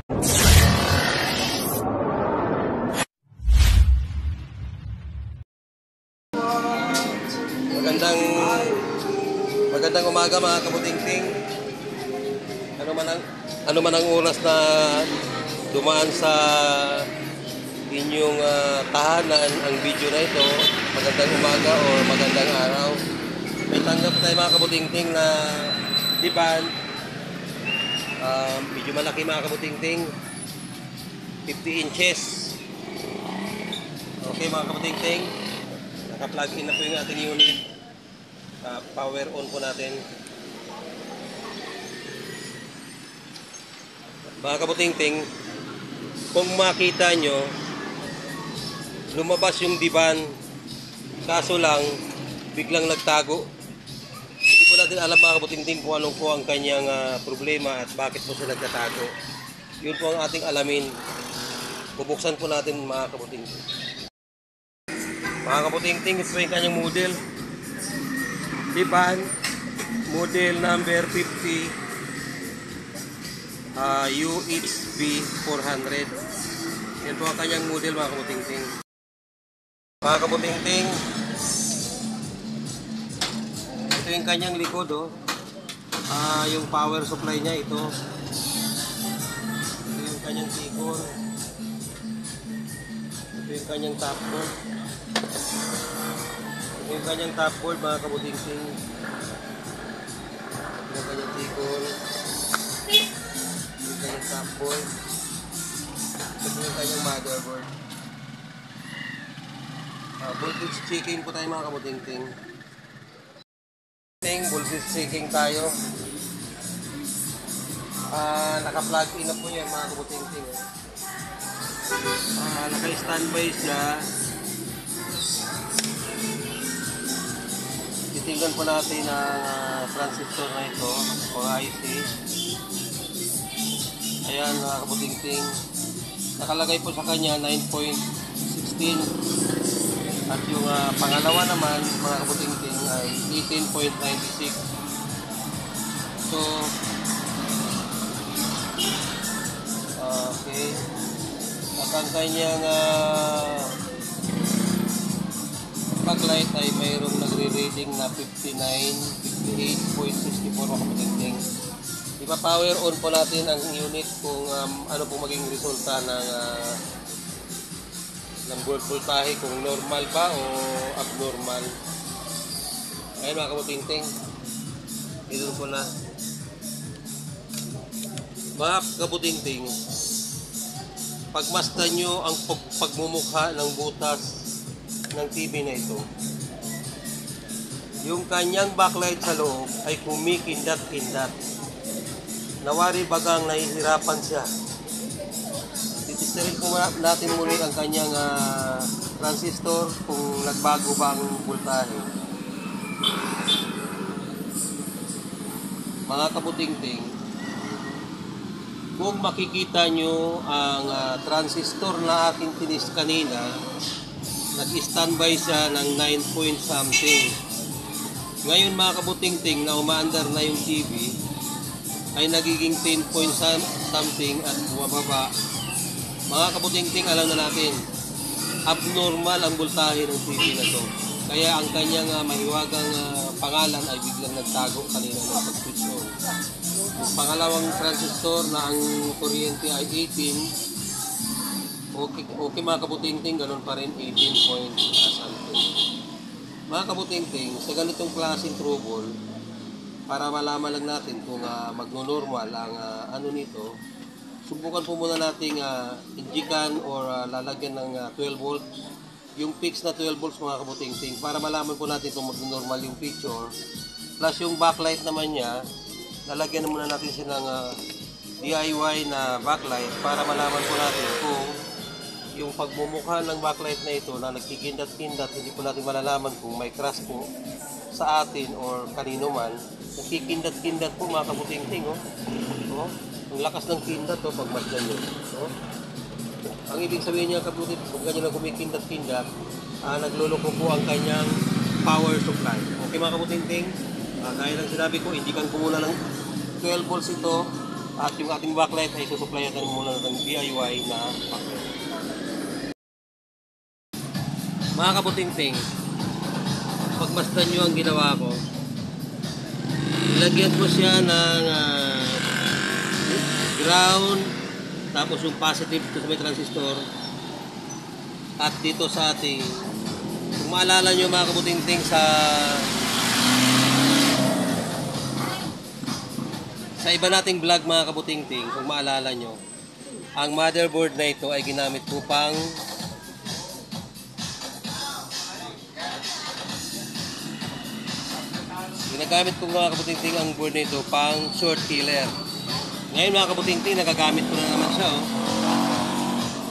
Magandang umaga mga kabutingting. Ano man ang oras na dumaan sa inyong tahanan ang video na ito, magandang umaga o magandang araw. May tanggap tayo mga kabutingting na diban. Medyo malaki mga kabutingting, 50 inches. Okay mga kabutingting, naka-plug in na po yung ating unit. Power on po natin. Mga kabutingting, kung makita nyo, lumabas yung diban, kaso lang biglang nagtago. Hindi po natin alam mga kabutingting kung anong po ang kanyang problema at bakit po siya nagtatago. Yun po ang ating alamin. Bubuksan po natin mga kabutingting. Mga kabutingting, ito po yung kanyang model. Diban, model number 50, UHB 400. Yan po ang kanyang model mga kabutingting. Mga kabutingting, ito yung kanyang likod oh. Yung power supply niya ito. Ito yung kanyang tikon. Ito yung kanyang top board. Yung kanyang top board mga kabutingting. Yung kanyang tikon. Yung kanyang top board. Ito yung kanyang motherboard. Voltage checking po tayo mga kabutingting. Voltage checking tayo. Naka-plug in na po yan mga kabutingting. Naka-standby siya. Titingnan po natin ang transistor na ito o IC. Ayan mga kabutingting, nakalagay po sa kanya 9.16 at yung pangalawa naman mga kabutingting ay 18.96. So okay, at ang kanyang backlight ay mayroong nagre-reading na 58.64 mga kabutingting. Ipa-power on po natin ang unit kung ano po maging resulta ng voltahe, kung normal ba o abnormal. Ayun mga kabutingting, ito po na. Mga kabutingting, pagmasdan nyo ang pagmumukha ng butas ng TV na ito, yung kanyang backlight sa loob ay kumikindat-kindat. Nawari bagang nahihirapan siya. Titisterin po natin muli ang kanyang transistor kung nagbago ba ang voltahe. Mga kabutingting, kung makikita nyo ang transistor na aking tinis kanina, nag-standby siya ng 9 point something. Ngayon mga kabutingting na umaandar na yung TV ay nagiging 10 point something at bumababa. Mga kabutingting, alam na natin, abnormal ang voltahe ng TV na to. Kaya ang kanyang mahiwagang pangalan ay biglang nagtago kanina ng pag-switch on. Yung pangalawang transistor na ang kuryente ay 18. Okay mga kabutingting, ganun pa rin 18 point something. Mga kabutingting, sa ganitong klaseng trouble, para malaman lang natin kung magno-normal ang ano nito, subukan po muna nating injikan or lalagyan ng 12 volts. Yung fix na 12 volts mga kabutingting, para malaman po natin kung magno-normal yung picture. Plus yung backlight naman niya, lalagyan muna natin siya ng DIY na backlight para malaman po natin kung yung pagmumukha ng backlight na ito na nagkikindat-kindat, hindi po natin malalaman kung may crash po sa atin or kanino man. Nagkikindat-kindat po mga kabutingting. Ang lakas ng kindat pag masdan nyo. Ang ibig sabihin niya kabutingting, kung ganyan na kumikindat-kindat, nagluloko po ang kanyang power supply. Okay mga kabutingting, gaya ng sinabi ko, indikan ko muna ng 12 volts ito. At yung ating backlight ay susuplayan muna ng DIY na backlight. Mga kabuting-ting, pagmasdan nyo ang ginawa ko, ilagyan ko siya ng ground, tapos yung positive to sa may transistor, at dito sa ating, kung maalala nyo mga kabuting-ting sa iba nating vlog mga kabuting-ting, kung maalala nyo, ang motherboard na ito ay ginamit ko pang ginagamit ko mga kabuting-ting ang board na ito pang short killer. Ngayon mga kabuting-ting, nagagamit ko na naman siya.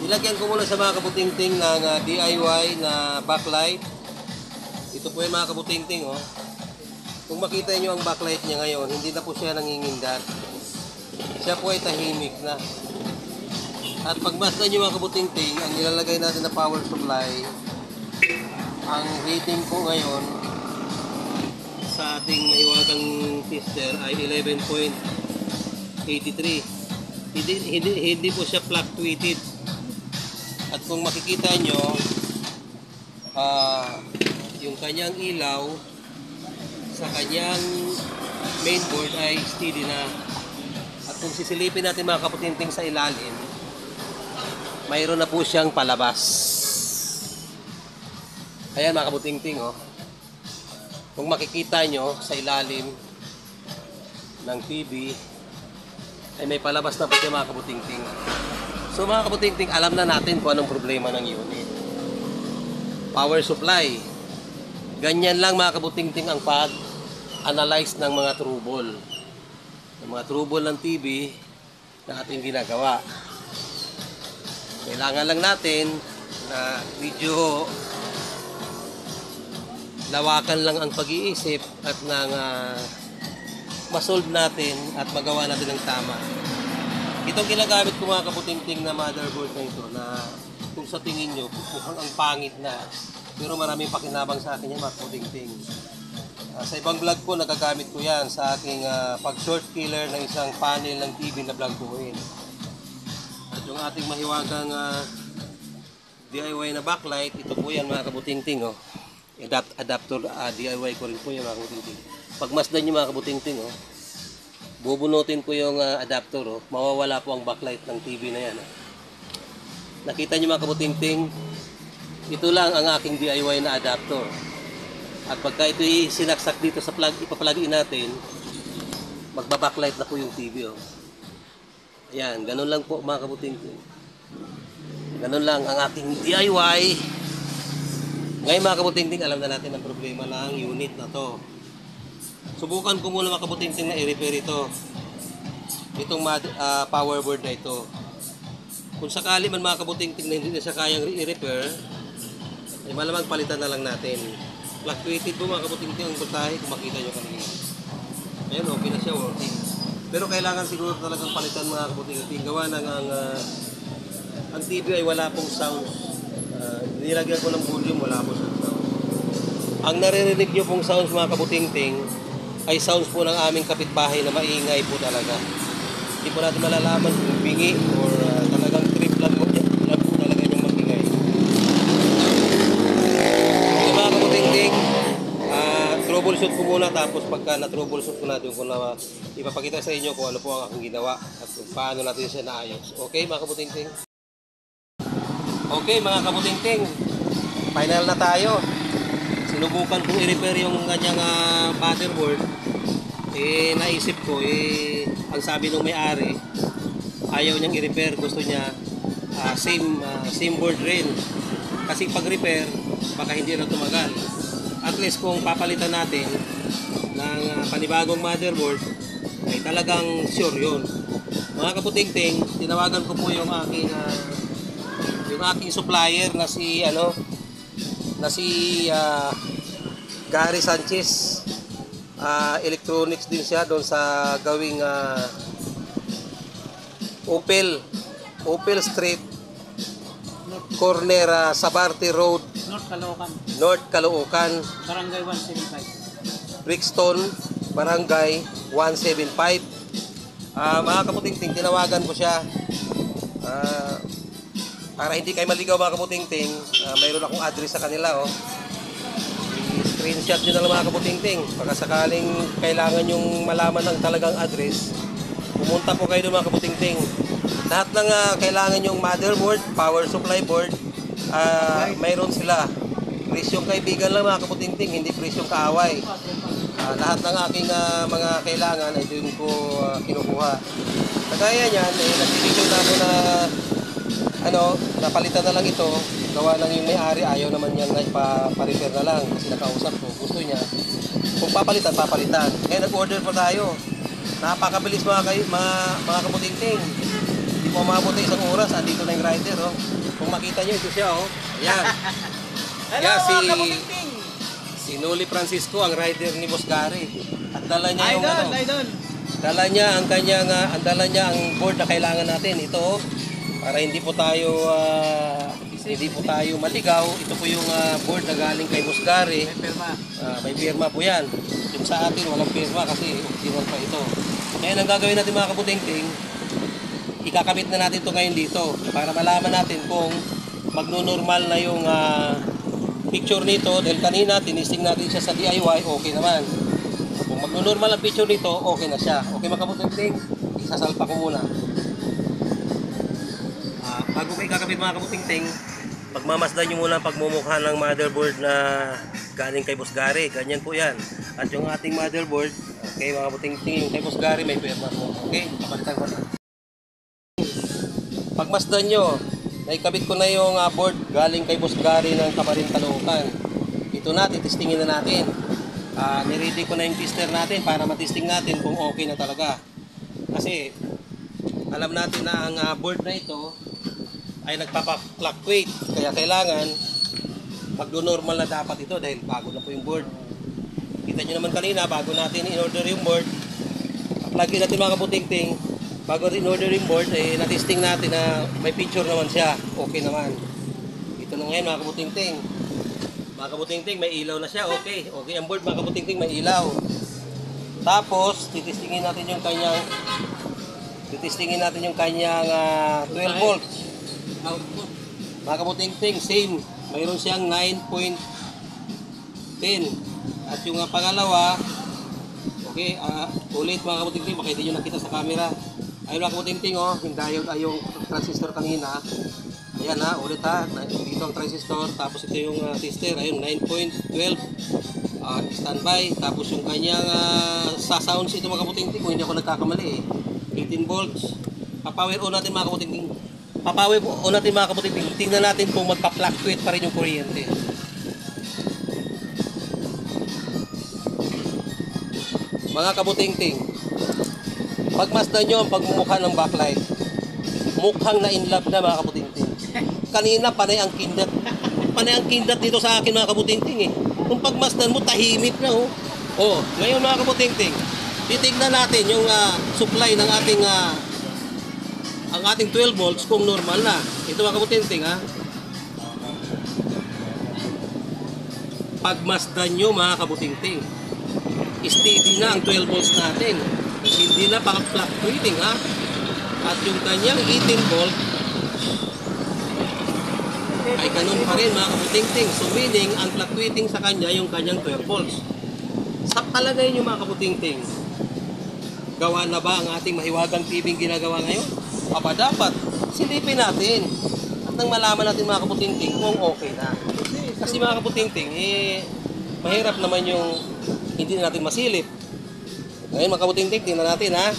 Nilagyan ko muna sa mga kabuting-ting ng DIY na backlight. Ito po yung mga kabuting-ting. Kung makita nyo ang backlight niya ngayon, hindi na po siya nangingindat. Siya po ay tahimik na. At pagmasdan nyo mga kabuting-ting, ang nilalagay natin na power supply, ang rating po ngayon sa ating mahiwagang tester ay 11.83. Hindi po siya fluctuated. At kung makikita nyo, yung kanyang ilaw sa kanyang mainboard ay steady na. At kung sisilipin natin mga kaputinting sa ilalim, mayroon na po siyang palabas. Ayan mga kaputinting, kung makikita nyo sa ilalim ng TV ay may palabas na po siya mga kabuting-ting. So mga kabuting-ting, alam na natin kung anong problema ng unit. Power supply. Ganyan lang mga kabuting-ting ang pag-analyze ng mga trouble. Ng mga trouble ng TV na ating ginagawa. Kailangan lang natin na medyo lawakan lang ang pag-iisip at nang masolve natin at magawa natin ng tama. Itong ginagamit ko mga kabuting-ting na motherboard na ito na kung sa tingin nyo mukhang ang pangit na, pero maraming pakinabang sa akin yan mga kabuting-ting. Sa ibang vlog ko nagagamit ko yan sa aking pag short killer ng isang panel ng TV na vlog buuin. At yung ating mahiwagang DIY na backlight, ito po yan mga kabuting-ting. Adapter DIY ko rin po yung mga kabuting-ting. Pagmasdan nyo mga kabuting-ting, bubunutin ko yung adapter, mawawala po ang backlight ng TV na yan. Nakita nyo mga kabuting-ting, ito lang ang aking DIY na adapter. At pagka ito sinaksak dito sa plug, ipa-plug in natin, magbabacklight na po yung TV. Ayan, ganun lang po mga kabuting-ting. Ganun lang ang aking DIY. Ngayon mga kabuting-ting, alam na natin ang problema ng unit na to. Subukan ko muna mga kabuting-ting na i-repair ito. Itong power board na ito. Kung sakali man mga kabuting-ting na hindi na siya kayang i-repair, ay malamang palitan na lang natin. Fluctuated po mga kabuting-ting ang voltahe kung makita nyo kanina. Ayan, okay na siya, working. Pero kailangan siguro talagang palitan mga kabuting-ting. Gawa na ang TV ay wala pong sound. Nilagyan ko ng volume, wala po sa sound. Ang naririnig nyo pong sounds mga kabuting-ting ay sounds po ng aming kapitbahay na maingay po talaga. Hindi po natin malalaman kung bingi or talagang trip lang po talaga yung maingay. So mga kabuting-ting, troubleshoot ko muna, tapos pagka na-troubleshoot ko na doon ko na ipapakita sa inyo kung ano po ang aking ginawa at kung paano natin siya naayos. Okay mga kabuting-ting? Okay mga kabuting-ting, final na tayo. Sinubukan kong i-repair yung kanyang motherboard. Naisip ko, ang sabi ng may-ari, ayaw niyang i-repair, gusto niya same board rin. Kasi pag-repair, baka hindi na tumagal. At least kung papalitan natin ng panibagong motherboard, ay talagang sure yun. Mga kabuting-ting, tinawagan ko po yung aking supplier na si Gary Sanchez. Electronics din siya doon sa gawing Opel Street corner, Sabarte Road, North Caloocan, Barangay 175, Brixton, Barangay 175. Mga kabutingting, tinawagan ko siya. Para hindi kayo maligaw mga kabutingting, mayroon akong address sa kanila. Oh. I-screenshot nyo na lang mga kabutingting. Pagka sakaling kailangan yung malaman ng talagang address, pumunta po kayo doon mga kabutingting. Lahat ng kailangan yung motherboard, power supply board, mayroon sila. Presyong kaibigan lang mga kabutingting, hindi presyong kaaway. Lahat ng aking mga kailangan ay doon ko kinukuha. Kagaya niyan, nag-issue na ako na napalitan na lang ito. Gawa lang yung may-ari, ayaw naman niya na ipa-repair na lang kasi nakausap ko. Gusto niya, kung papalitan, papalitan. Kaya nag-order pa tayo. Napakabilis mga kabutingting. Hindi po umabot na isang oras, andito na yung rider. Oh. Kung makita nyo, ito siya. Oh. Ayan. Hello mga kabutingting! Si Noli Francisco, ang rider ni Boss Gary. At dala niya yung Idol! Dala niya ang kanyang ang board na kailangan natin. Ito para hindi po tayo maligaw. Ito po yung board na galing kay Boss Gary. May pirma. May pirma po 'yan. Yung sa atin walang pirma kasi original pa ito. Kaya ang gagawin natin mga kabutingting, ikakabit na natin ito ngayon dito para malaman natin kung magno-normal na yung picture nito. Dahil kanina tinisting natin siya sa DIY, okay naman. Kung magno-normal ang picture nito, okay na siya. Okay mga kabutingting, isasalpa ko muna. Bago ko ikakabit mga kabutingting, pagmamasdan nyo muna ang pagmumukha ng motherboard na galing kay Boss Gary. Ganyan po yan. At yung ating motherboard, okay mga kabutingting, yung kay Boss Gary may pirma po. Okay, kapalitan ko na. Pagmasdan nyo, naikabit ko na yung board galing kay Boss Gary ng Camarin Caloocan. Ito na, titistingin na natin. Niready ko na yung tester natin para matisting natin kung okay na talaga. Kasi alam natin na ang board na ito ay nagpapa-fluctuate. Kaya kailangan magdo-normal na dapat ito dahil bago na po yung board. Kita nyo naman kanina, bago natin in-order yung board, plug-in natin mga kabutingting. Bago in-order yung board, natisting natin na may picture naman siya. Okay naman. Ito na ngayon mga kabutingting. Mga kabutingting, may ilaw na siya. Okay. Okay ang board mga kabutingting, may ilaw. Tapos, titistingin natin yung kanyang 12 volts. Mga kabutingting, same. Mayroon siyang 9.10. At yung pangalawa, okay, ulit mga kabutingting, baka hindi nyo nakita sa camera. Ayun mga kabutingting, oh, yung diode ay yung transistor kanina. Ayan ha, ulit ha, dito ang transistor, tapos ito yung tester, ayun, 9.12 standby, tapos yung kanyang sa-sounds ito mga kabutingting, kung hindi ako nagkakamali 18 volts. Papower on natin mga kabutingting. Papower on natin mga kabutingting, tingnan natin kung magpa-fluctuate pa rin yung kuryente. Mga kabutingting, pagmasdan nyo ang pagmumukha ng backlight, mukhang na-inlove na mga kabutingting. Kanina panay ang kindat. Panay ang kindat dito sa akin mga kabutingting eh. Kung pagmasdan mo, tahimik na oh. Oh, ngayon mga kabutingting, titignan natin yung supply ng ating ang ating 12 volts kung normal na. Ito mga kabutingting ha. Pagmasdan nyo mga kabutingting, steady na ang 12 volts natin. Hindi na pang-fluctuating ha. At yung kanyang 18 volt ay ganun pa rin mga kabutingting. So meaning, ang fluctuating sa kanya yung kanyang 12 volts. Sa palagay nyo mga kabutingting, gawa na ba ang ating mahiwagang TV ginagawa ngayon? Aba dapat, silipin natin. At nang malaman natin mga kabutingting kung okay na. Kasi mga kabutingting, mahirap naman yung hindi na natin masilip. Ngayon mga kabutingting, tingnan natin ha.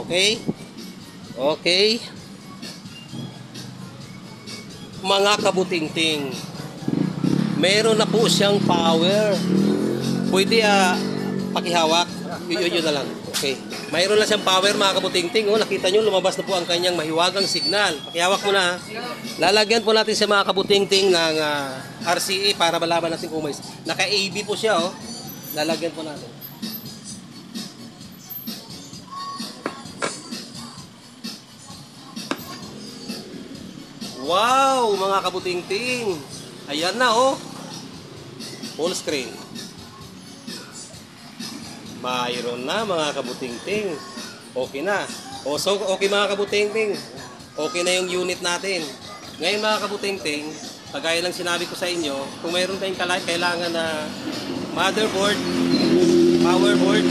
Okay? Okay. Mga kabutingting, meron na po siyang power. Pwede pakihawak. Yun na lang. Okay. Mayroon na siyang power mga kabutingting. Oh, nakita nyo, lumabas na po ang kanyang mahiwagang signal. Pakihawak mo na. Lalagyan po natin sa mga kabutingting ng RCA para malaman natin kung may naka-AB po siya. Oh. Lalagyan po natin. Wow, mga kabutingting. Ayan na oh. Full screen. Mayroon na mga kabutingting. Okay na. O so, okay mga kabutingting. Okay na yung unit natin. Ngayon mga kabutingting, kagaya lang sinabi ko sa inyo, kung mayroon tayong kailangan na motherboard, power board,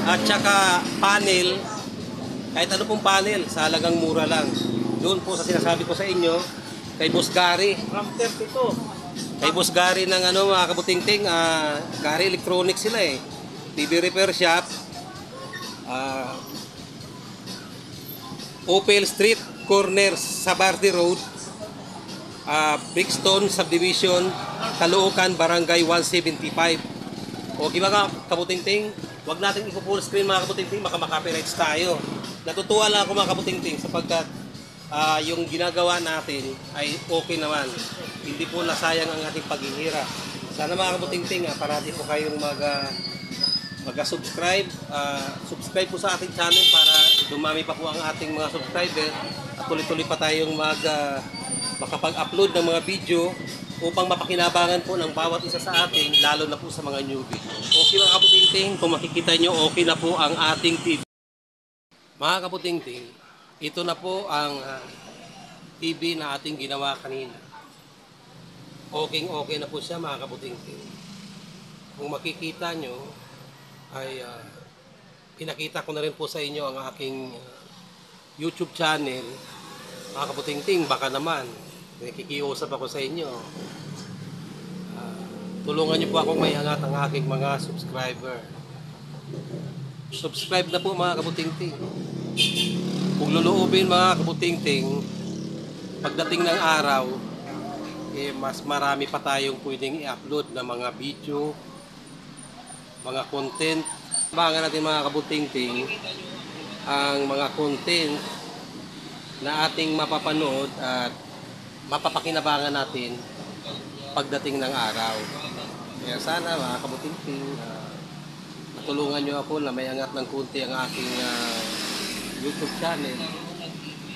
at saka panel, kahit ano pong panel, sa halagang mura lang. Doon po sa sinasabi ko sa inyo, kay Boss Gary. From 32. Kay Boss Gary ng ano mga kabutingting, Gary Electronics sila eh. TV repair shop, Opel Street, corner Sabarte Road, Brixton Subdivision, Caloocan, Barangay 175. Okay mga kabutingting, wag natin ipo-full screen mga kabutingting, baka maka-copyrights tayo. Natutuwa lang ako mga kabutingting sapagkat yung ginagawa natin ay okay naman. Hindi po nasayang ang ating paghihirap. Sana mga kabutingting, parati po kayong mag-subscribe. Subscribe po sa ating channel para dumami pa po ang ating mga subscriber at tuloy-tuloy pa tayong makapag-upload ng mga video upang mapakinabangan po ng bawat isa sa atin, lalo na po sa mga newbie. Okay mga kabutingting, kung makikita nyo, okay na po ang ating TV. Mga kabutingting, ito na po ang TV na ating ginawa kanina. Okay na po siya mga kabutingting. Kung makikita nyo, ay pinakita ko na rin po sa inyo ang aking YouTube channel. Mga kabutingting, baka naman nakikiusap ako sa inyo. Tulungan niyo po akong maiangat ang aking mga subscriber. Subscribe na po mga kabutingting. Kung luluubin mga kabutingting, pagdating ng araw, mas marami pa tayong pwedeng i-upload na mga video, mga content. Abangan natin mga kabutingting ang mga content na ating mapapanood at mapapakinabangan natin pagdating ng araw. Kaya sana mga kabutingting, tulungan nyo ako na may angat ng kunti ang aking YouTube channel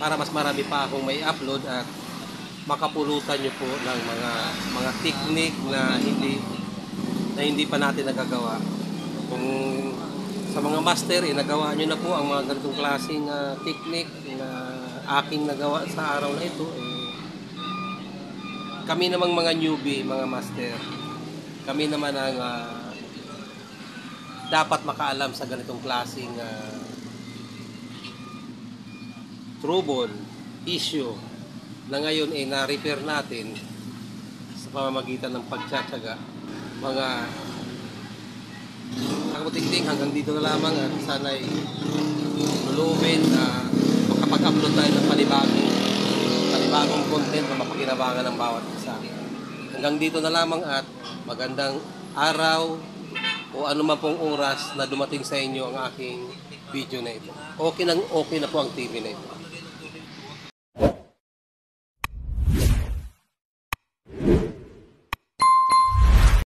para mas marami pa akong may upload at makapulutan nyo po ng mga technique na hindi pa natin nagagawa. Kung sa mga master, nagawa nyo na po ang mga ganitong klaseng technique na aking nagawa sa araw na ito. Kami namang mga newbie, mga master, kami naman ang dapat makaalam sa ganitong klaseng trouble, issue na ngayon ay na-repair natin sa pamamagitan ng pagtsatsaga. Mga kabutingting, hanggang dito na lamang at sana'y lulubin na makapag-upload tayo ng panibagong content na mapakinabangan ng bawat isa. Hanggang dito na lamang at magandang araw o anuman pong oras na dumating sa inyo ang aking video na ito. Okay na po ang TV na ito.